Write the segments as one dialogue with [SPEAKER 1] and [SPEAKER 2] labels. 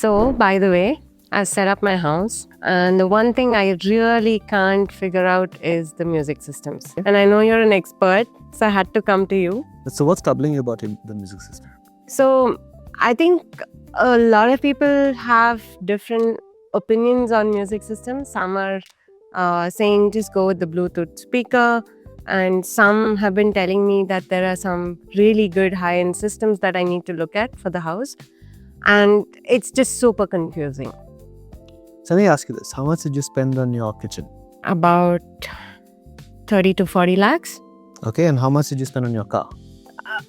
[SPEAKER 1] So, by the way, I've set up my house, and the one thing I really can't figure out is the music systems. And I know you're an expert, so I had to come to you.
[SPEAKER 2] So what's troubling you about the music system?
[SPEAKER 1] So, I think a lot of people have different opinions on music systems. Some are saying just go with the Bluetooth speaker, and some have been telling me that there are some really good high-end systems that I need to look at for the house. And it's just super confusing.
[SPEAKER 2] So let me ask you this. How much did you spend on your kitchen?
[SPEAKER 1] About 30 to 40 lakhs.
[SPEAKER 2] Okay, and how much did you spend on your car?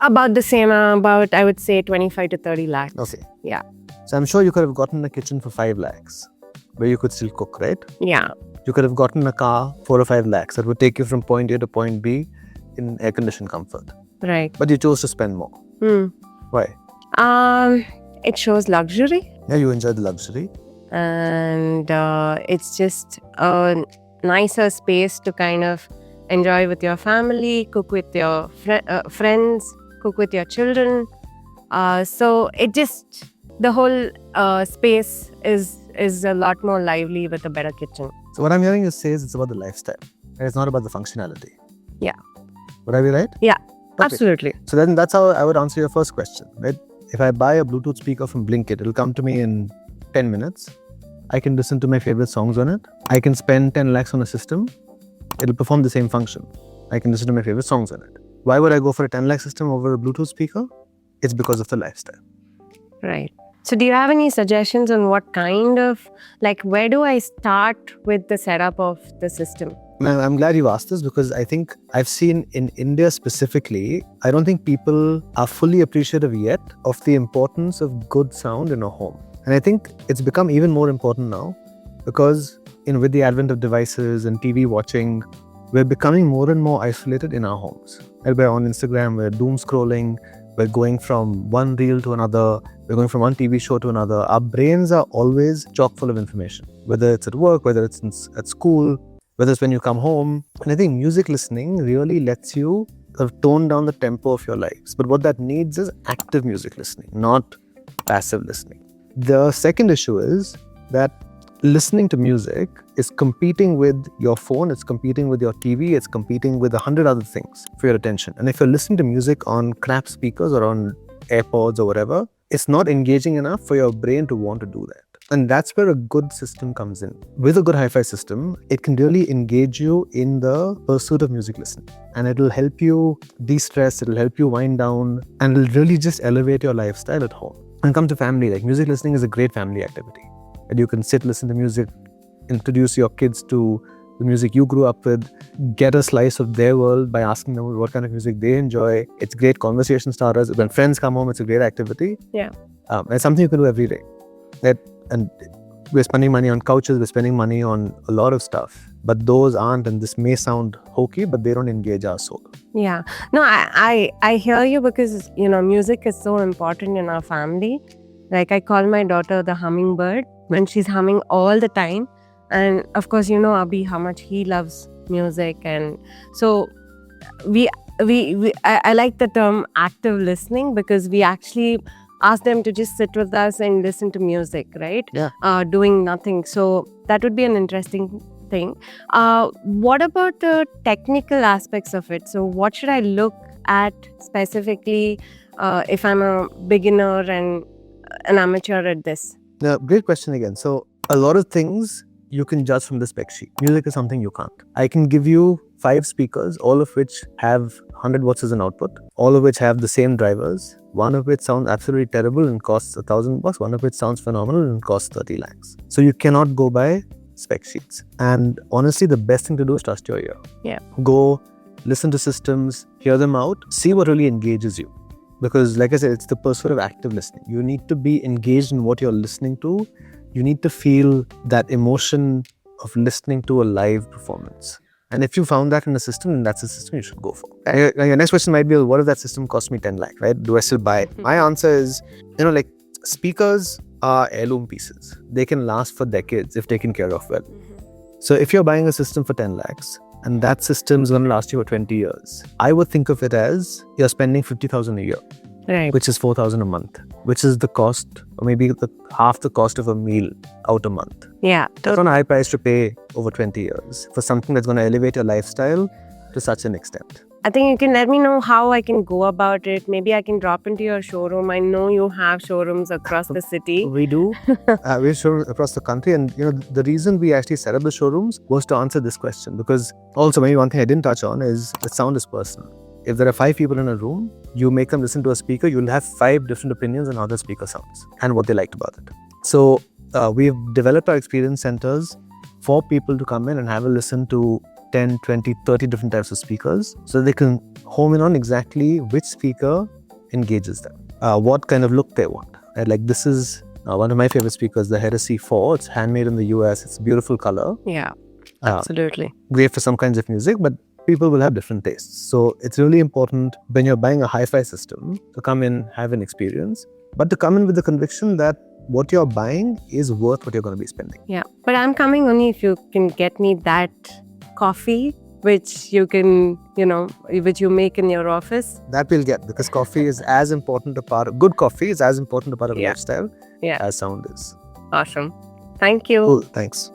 [SPEAKER 1] About the same, about I would say 25 to 30 lakhs.
[SPEAKER 2] Okay.
[SPEAKER 1] Yeah.
[SPEAKER 2] So I'm sure you could have gotten a kitchen for 5 lakhs where you could still cook, right?
[SPEAKER 1] Yeah.
[SPEAKER 2] You could have gotten a car 4 or 5 lakhs that would take you from point A to point B in air-conditioned comfort.
[SPEAKER 1] Right.
[SPEAKER 2] But you chose to spend more. Why?
[SPEAKER 1] It shows luxury.
[SPEAKER 2] Yeah, you enjoy the luxury.
[SPEAKER 1] And it's just a nicer space to kind of enjoy with your family, cook with your friends, cook with your children. So it just, the whole space is a lot more lively with a better kitchen.
[SPEAKER 2] So what I'm hearing you say is it's about the lifestyle. And it's not about the functionality.
[SPEAKER 1] Yeah.
[SPEAKER 2] Would I be right?
[SPEAKER 1] Yeah,
[SPEAKER 2] Okay.
[SPEAKER 1] absolutely.
[SPEAKER 2] So then that's how I would answer your first question, right? If I buy a Bluetooth speaker from Blinkit, it'll come to me in 10 minutes. I can listen to my favorite songs on it. I can spend 10 lakhs on a system. It'll perform the same function. I can listen to my favorite songs on it. Why would I go for a 10 lakh system over a Bluetooth speaker? It's because of the lifestyle.
[SPEAKER 1] Right. So do you have any suggestions on what kind of, like, where do I start with the setup of the system?
[SPEAKER 2] I'm glad you asked this because I think I've seen in India specifically, I don't think people are fully appreciative yet of the importance of good sound in a home. And I think it's become even more important now because with the advent of devices and TV watching, we're becoming more and more isolated in our homes. And we're on Instagram, we're doom scrolling, we're going from one reel to another, we're going from one TV show to another. Our brains are always chock full of information, whether it's at work, whether it's at school, whether it's when you come home. And I think music listening really lets you tone down the tempo of your lives. But what that needs is active music listening, not passive listening. The second issue is that listening to music is competing with your phone, it's competing with your TV, it's competing with 100 other things for your attention. And if you're listening to music on crap speakers or on AirPods or whatever, it's not engaging enough for your brain to want to do that. And that's where a good system comes in. With a good hi-fi system, it can really engage you in the pursuit of music listening. And it'll help you de-stress, it'll help you wind down, and it'll really just elevate your lifestyle at home. And come to family, like music listening is a great family activity. And you can sit, listen to music, introduce your kids to the music you grew up with, get a slice of their world by asking them what kind of music they enjoy. It's great conversation starters. When friends come home, it's a great activity.
[SPEAKER 1] Yeah.
[SPEAKER 2] It's something you can do every day. And we're spending money on couches, we're spending money on a lot of stuff. But those aren't, and this may sound hokey, but they don't engage our soul.
[SPEAKER 1] Yeah. No, I hear you because, music is so important in our family. Like, I call my daughter the hummingbird when she's humming all the time. And of course, Abhi, how much he loves music. And so I like the term active listening because we actually ask them to just sit with us and listen to music, right?
[SPEAKER 2] Yeah.
[SPEAKER 1] Doing nothing. So that would be an interesting thing. What about the technical aspects of it? So what should I look at specifically if I'm a beginner and an amateur at this?
[SPEAKER 2] Now, great question again. So a lot of things you can judge from the spec sheet. Music is something you can't. I can give you 5 speakers, all of which have 100 watts as an output, all of which have the same drivers, one of which sounds absolutely terrible and costs $1,000, one of which sounds phenomenal and costs 30 lakhs. So you cannot go by spec sheets. And honestly, the best thing to do is trust your ear.
[SPEAKER 1] Yeah.
[SPEAKER 2] Go listen to systems, hear them out, see what really engages you. Because like I said, it's the pursuit of active listening. You need to be engaged in what you're listening to. You need to feel that emotion of listening to a live performance. And if you found that in a system, then that's a system you should go for. Your next question might be, what if that system cost me 10 lakh, right? Do I still buy it? My answer is, speakers are heirloom pieces. They can last for decades if taken care of well. So if you're buying a system for 10 lakhs, and that system is going to last you for 20 years, I would think of it as you're spending 50,000 a year.
[SPEAKER 1] Right.
[SPEAKER 2] which is 4,000 a month, which is the cost, or maybe half the cost of a meal out a month.
[SPEAKER 1] Yeah.
[SPEAKER 2] That's not a high price to pay over 20 years for something that's going to elevate your lifestyle to such an extent.
[SPEAKER 1] I think you can let me know how I can go about it. Maybe I can drop into your showroom. I know you have showrooms across the city.
[SPEAKER 2] We do. We have showrooms across the country, and the reason we actually set up the showrooms was to answer this question. Because also, maybe one thing I didn't touch on is that sound is personal. If there are 5 people in a room, you make them listen to a speaker, you'll have 5 different opinions on how the speaker sounds and what they liked about it. So we've developed our experience centers for people to come in and have a listen to 10, 20, 30 different types of speakers, so they can home in on exactly which speaker engages them, what kind of look they want. Right? Like this is one of my favorite speakers, the Heresy 4. It's handmade in the US. It's a beautiful color.
[SPEAKER 1] Yeah, absolutely.
[SPEAKER 2] Great for some kinds of music, but people will have different tastes. So it's really important when you're buying a hi-fi system to come in, have an experience, but to come in with the conviction that what you're buying is worth what you're going to be spending.
[SPEAKER 1] Yeah, but I'm coming only if you can get me that coffee, which you can, which you make in your office.
[SPEAKER 2] That we'll get, because coffee is as important a part of, good coffee is as important a part of
[SPEAKER 1] Yeah.
[SPEAKER 2] lifestyle
[SPEAKER 1] Yeah.
[SPEAKER 2] as sound is.
[SPEAKER 1] Awesome. Thank you.
[SPEAKER 2] Cool, thanks.